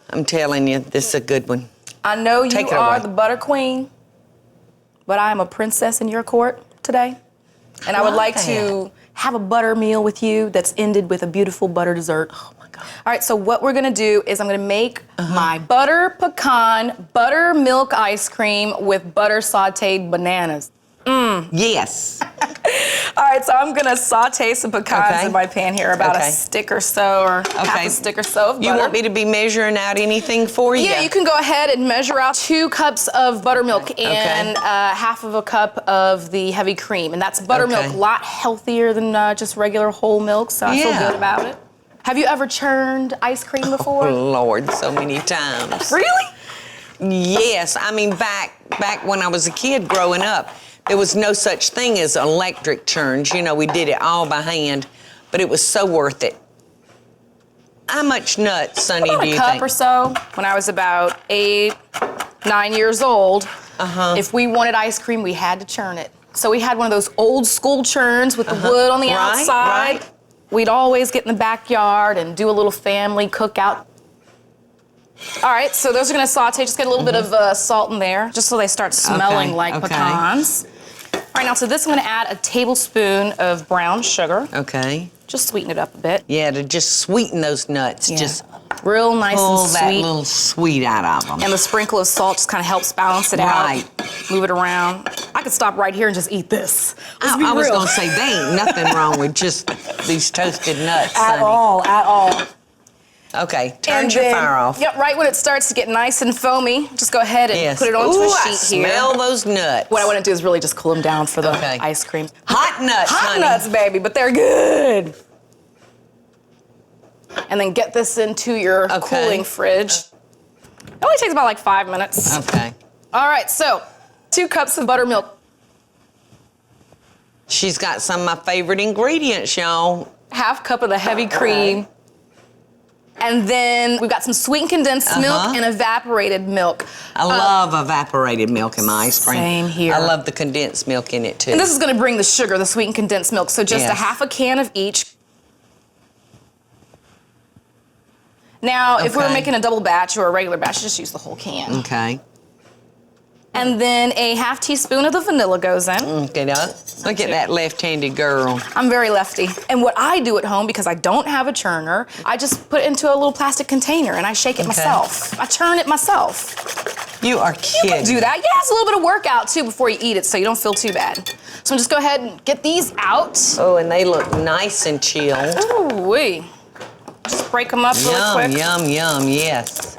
I'm telling you, this is a good one. I know you Take it are away. the butter queen, but I am a princess in your court today. And I would like to have a butter meal with you that's ended with a beautiful butter dessert. Oh my God. All right, so what we're gonna do is I'm gonna make my butter pecan buttermilk ice cream with butter sauteed bananas. Yes. All right, so I'm gonna saute some pecans in my pan here, about a stick or so, or half a stick or so of butter. You want me to be measuring out anything for you? Yeah, you can go ahead and measure out 2 cups of buttermilk and half of a cup of the heavy cream. And that's buttermilk, a lot healthier than just regular whole milk, so I feel good about it. Have you ever churned ice cream before? Oh, Lord, so many times. Really? Yes, I mean, back when I was a kid growing up, there was no such thing as electric churns. You know, we did it all by hand, but it was so worth it. How much nuts, Sonny, do you think? About a cup or so. When I was about 8, 9 years old, if we wanted ice cream, we had to churn it. So we had one of those old school churns with the wood on the outside. Right. We'd always get in the backyard and do a little family cookout. All right, so those are gonna saute. Just get a little bit of salt in there, just so they start smelling like pecans. All right, now to this I'm gonna add a tablespoon of brown sugar. Okay. Just sweeten it up a bit. Yeah, to just sweeten those nuts. Yeah. Just real nice pull and sweet. that little sweet out of them. And the sprinkle of salt just kind of helps balance it out. Move it around. I could stop right here and just eat this. I was gonna say, there ain't nothing wrong with just these toasted nuts, At Sonny. all. Okay, turn your fire off. Yep, right when it starts to get nice and foamy, just go ahead and put it onto a sheet here. Smell those nuts. What I want to do is really just cool them down for the ice cream. Hot nuts, Hot nuts, baby, but they're good. And then get this into your cooling fridge. It only takes about like 5 minutes. Okay. All right, so 2 cups of buttermilk. She's got some of my favorite ingredients, y'all. Half cup of the heavy cream. And then we've got some sweetened condensed milk and evaporated milk. I love evaporated milk in my ice cream. Same here. I love the condensed milk in it too. And this is gonna bring the sugar, the sweetened condensed milk. So just a half a can of each. Now, if we were making a double batch or a regular batch, just use the whole can. Okay. And then a half teaspoon of the vanilla goes in. Okay, look at that left-handed girl. I'm very lefty. And what I do at home, because I don't have a churner, I just put it into a little plastic container and I shake it myself. I churn it myself. You are kidding. You can do that. Yeah, it's a little bit of workout too before you eat it, so you don't feel too bad. So just go ahead and get these out. Oh, and they look nice and chilled. Ooh-wee. Just break them up really quick. Yum, yum, yes.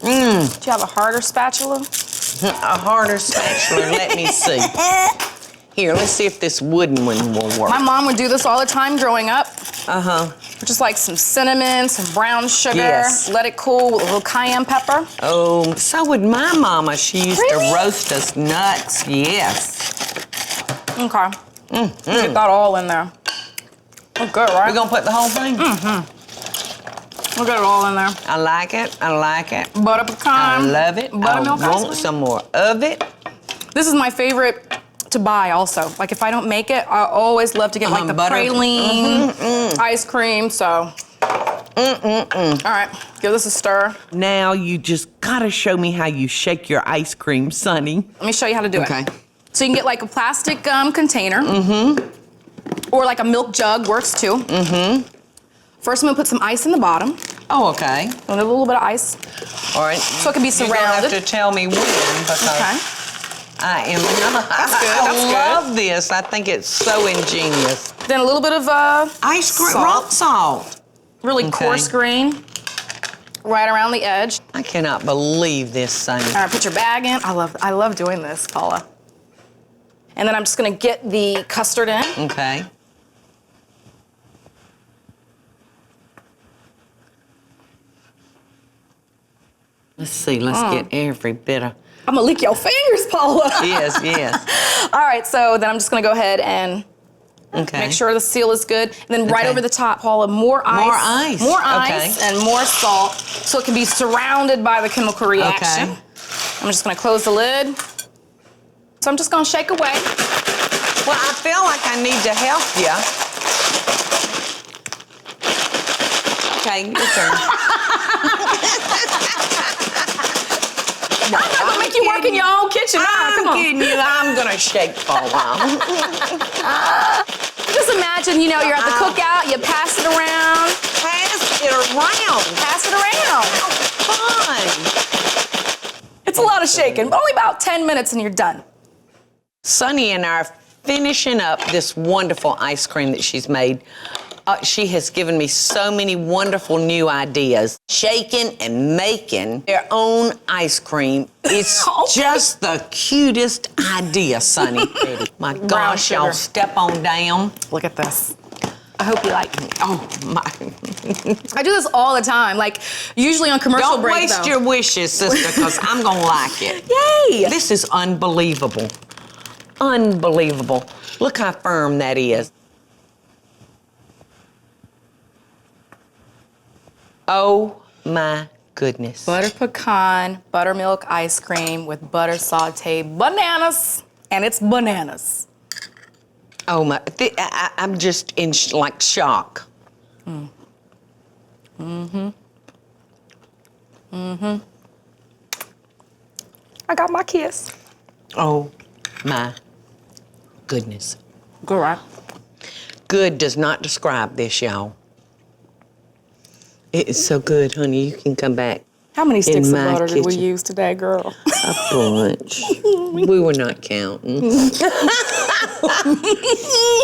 Do you have a harder spatula? A harder spatula, let me see. Here, let's see if this wooden one will work. My mom would do this all the time growing up. Uh-huh. Just like some cinnamon, some brown sugar, Yes. let it cool with a little cayenne pepper. Oh, so would my mama. She used to roast us nuts, yes. Okay. Get that all in there. Oh, good, right? We're gonna put the whole thing? We'll get it all in there. I like it, I like it. Butter pecan. I love it. Buttermilk I want some more of it. This is my favorite to buy also. Like if I don't make it, I always love to get like the praline ice cream, so. All right, give this a stir. Now you just gotta show me how you shake your ice cream, Sonny. Let me show you how to do it. So you can get like a plastic container. Or like a milk jug works too. First I'm gonna put some ice in the bottom. Oh, okay. A little bit of ice. All right. So it can be surrounded. You don't have to tell me when, because I am. I love this. I think it's so ingenious. Then a little bit of ice cream, rock salt. Really coarse grain, right around the edge. I cannot believe this, Sonny. All right, put your bag in. I love doing this, Paula. And then I'm just gonna get the custard in. Okay. Let's see, let's get every bit of... I'm gonna lick your fingers, Paula. Yes, yes. All right, so then I'm just gonna go ahead and make sure the seal is good. And then right over the top, Paula, more ice. More ice. More ice and more salt, so it can be surrounded by the chemical reaction. I'm just gonna close the lid. So I'm just gonna shake away. Well, I feel like I need to help you. Okay, your turn. You work in your own kitchen. Come on. I'm kidding you. I'm gonna shake for a while. Just imagine, you're at the cookout, you pass it around. Pass it around. Pass it around. Fun. It's a lot of shaking, but only about 10 minutes and you're done. Sonny and I are finishing up this wonderful ice cream that she's made. She has given me so many wonderful new ideas. Shaking and making their own ice cream. It's just the cutest idea, Sonny. My gosh, y'all step on down. Look at this. I hope you like it. Oh, my. I do this all the time, like usually on commercial break, Don't waste your wishes, sister, because I'm going to like it. Yay! This is unbelievable. Unbelievable. Look how firm that is. Oh my goodness. Butter pecan, buttermilk ice cream with butter sauteed bananas. And it's bananas. Oh my, I'm just in like shock. I got my kiss. Oh my goodness. Go right. Good does not describe this, y'all. It is so good, honey. You can come back. How many sticks of my butter did we kitchen. use today, girl? A bunch. We were not counting.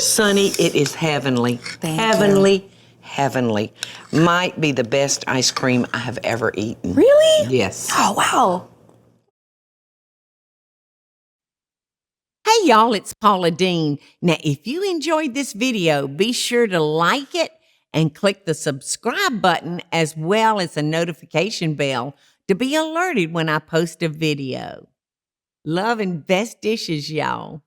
Sonny, it is heavenly. Thank Heavenly. Might be the best ice cream I have ever eaten. Really? Yes. Oh, wow. Hey y'all, it's Paula Deen. Now, if you enjoyed this video, be sure to like it and click the subscribe button as well as the notification bell to be alerted when I post a video. Love and best dishes, y'all.